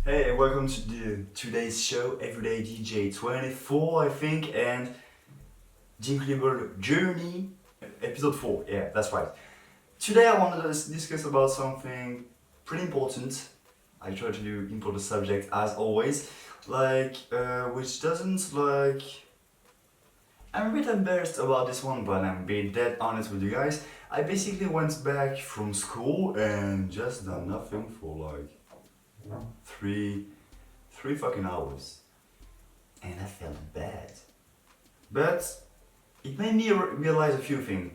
Hey, welcome to today's show, Everyday DJ 24, I think, and the incredible Journey, episode 4. Yeah, that's right. Today I wanted to discuss about something pretty important. I try to do important subject as always, which doesn't I'm a bit embarrassed about this one, but I'm being dead honest with you guys. I basically went back from school and just done nothing for three fucking hours, and I felt bad. But it made me realize a few things.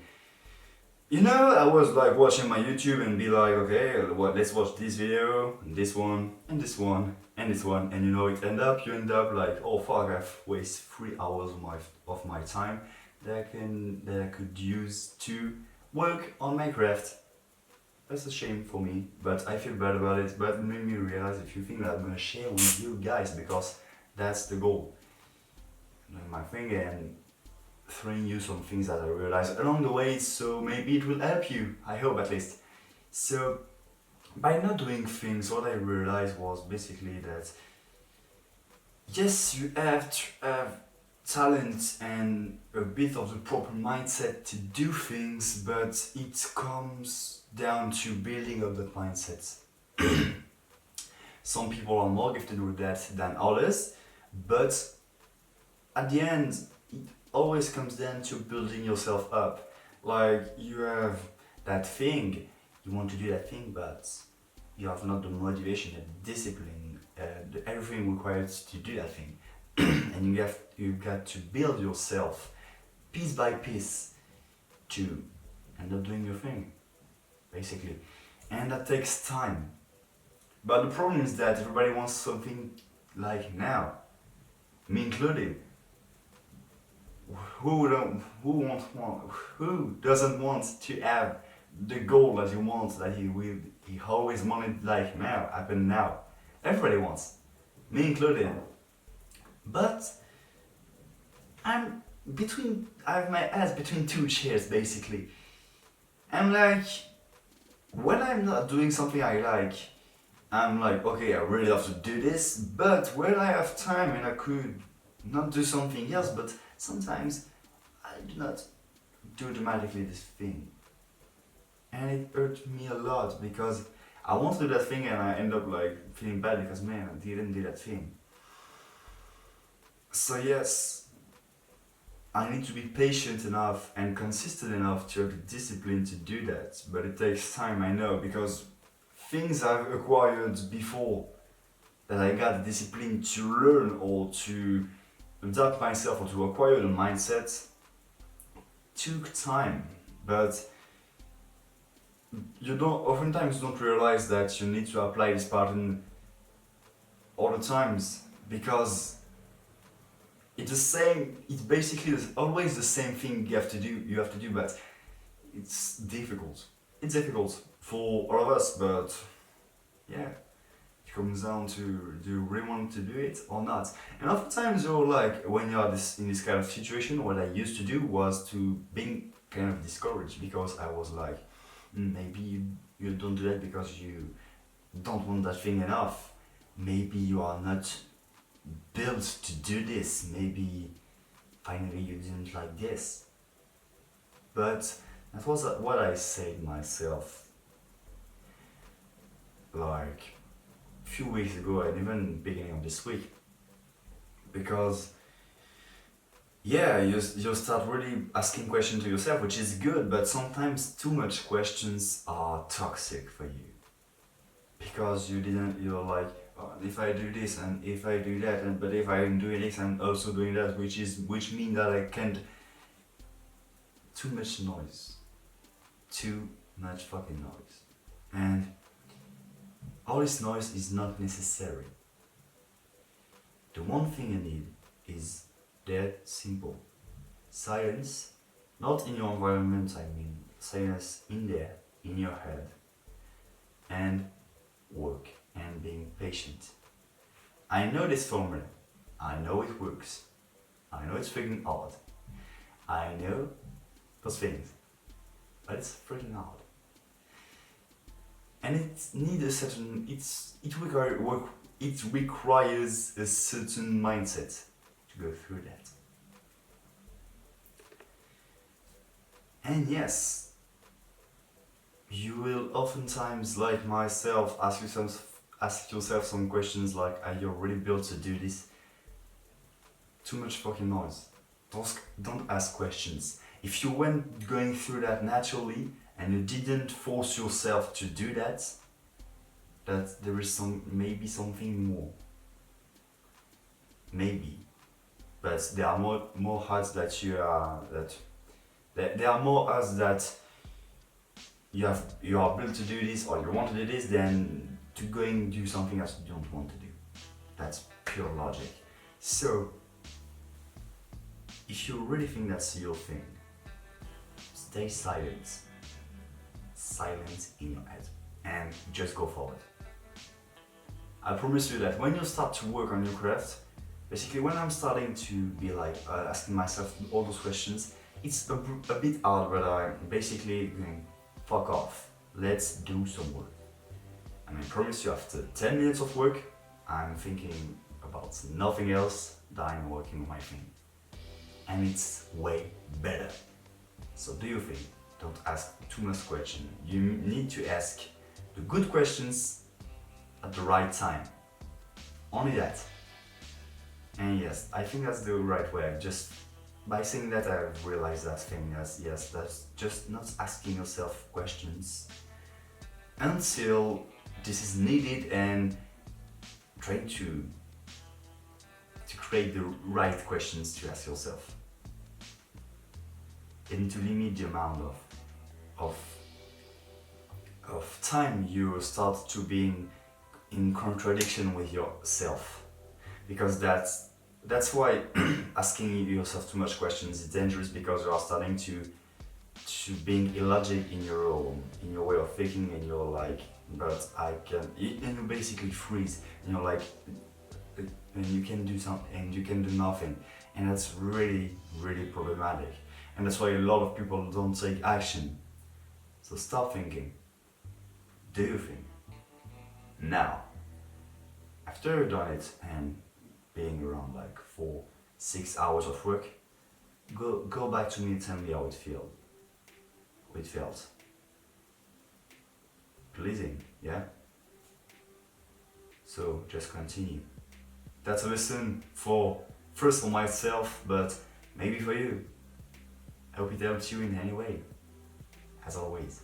You know, I was watching my YouTube and be like, okay, let's watch this video, and this one, and this one, and this one, and you end up like, oh fuck, I've wasted 3 hours of my time that I could use to work on my craft. That's a shame for me, but I feel bad about it. But it made me realize a few things that I'm gonna share with you guys because that's the goal. Doing my thing and throwing you some things that I realized along the way, so maybe it will help you. I hope at least. So, by not doing things, what I realized was basically that yes, you have to have talent and a bit of the proper mindset to do things, but it comes down to building up that mindset. Some people are more gifted with that than others, but at the end, it always comes down to building yourself up. Like you have that thing, you want to do that thing, but you have not the motivation, the discipline, everything required to do that thing, and you've got to build yourself piece by piece to end up doing your thing, basically, and that takes time. But the problem is that everybody wants something like now, me included. Who doesn't want to have the goal that he wants, that he always wanted, like now, happen now? Everybody wants, me included. But I have my ass between two chairs basically. I'm like, when I'm not doing something I like, I'm like, okay, I really have to do this, but when I have time and I could not do something else, but sometimes I do not do dramatically this thing. And it hurt me a lot because I want to do that thing and I end up like feeling bad because man, I didn't do that thing. So yes, I need to be patient enough and consistent enough to have the discipline to do that. But it takes time, I know, because things I've acquired before that I got the discipline to learn or to adapt myself or to acquire the mindset took time. But oftentimes don't realize that you need to apply this pattern all the times because it's basically always the same thing you have to do, but it's difficult. It's difficult for all of us, but yeah, it comes down to do you really want to do it or not? And oftentimes you're like, when you're in this kind of situation, what I used to do was to being kind of discouraged because I was like, maybe you don't do that because you don't want that thing enough. Maybe you are not built to do this. Maybe finally you didn't like this. But that was what I said myself like a few weeks ago and even beginning of this week. Because yeah, you start really asking questions to yourself, which is good, but sometimes too much questions are toxic for you. Because you're like, oh, if I do this and if I do that, but if I'm doing this, I'm also doing that, which means that I can't. Too much noise. Too much fucking noise. And all this noise is not necessary. The one thing you need is that simple. Silence, not in your environment, I mean, silence in there, in your head. And work and being patient. I know this formula. I know it works. I know it's freaking hard. I know those things. But it's freaking hard. And it needs a certain, it requires it requires a certain mindset to go through that. And yes, you will oftentimes, like myself, ask yourself some questions like, are you really built to do this? Too much fucking noise. Don't ask questions. If you went going through that naturally and you didn't force yourself to do that, that there is maybe something more. Maybe. But there are more odds that there are more odds that you are built to do this or you want to do this than to go and do something that you don't want to do. That's pure logic. So if you really think that's your thing, stay silent. Silent in your head. And just go forward. I promise you that when you start to work on your craft, basically when I'm starting to be like asking myself all those questions, it's a bit hard, but I'm basically going, fuck off, let's do some work. And I promise you, after 10 minutes of work, I'm thinking about nothing else than working on my thing. And it's way better. So do your thing. Don't ask too much questions. You need to ask the good questions at the right time. Only that. And yes, I think that's the right way. Just by saying that, I've realized that thing as yes, that's just not asking yourself questions until this is needed and trying to create the right questions to ask yourself. You need to limit the amount of time you start to being in contradiction with yourself, because that's why asking yourself too much questions is dangerous, because you are starting to being illogic in your way of thinking, and you're like, but I can, and you basically freeze, and you're like, and you can do something and you can do nothing, and that's really problematic, and that's why a lot of people don't take action. So stop thinking, do your thing. Now, after you've done it and being around like 4-6 hours of work, go back to me and tell me how it felt. Pleasing, yeah? So just continue. That's a lesson first for myself, but maybe for you. I hope it helps you in any way, as always.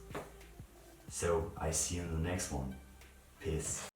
So I see you in the next one. Peace.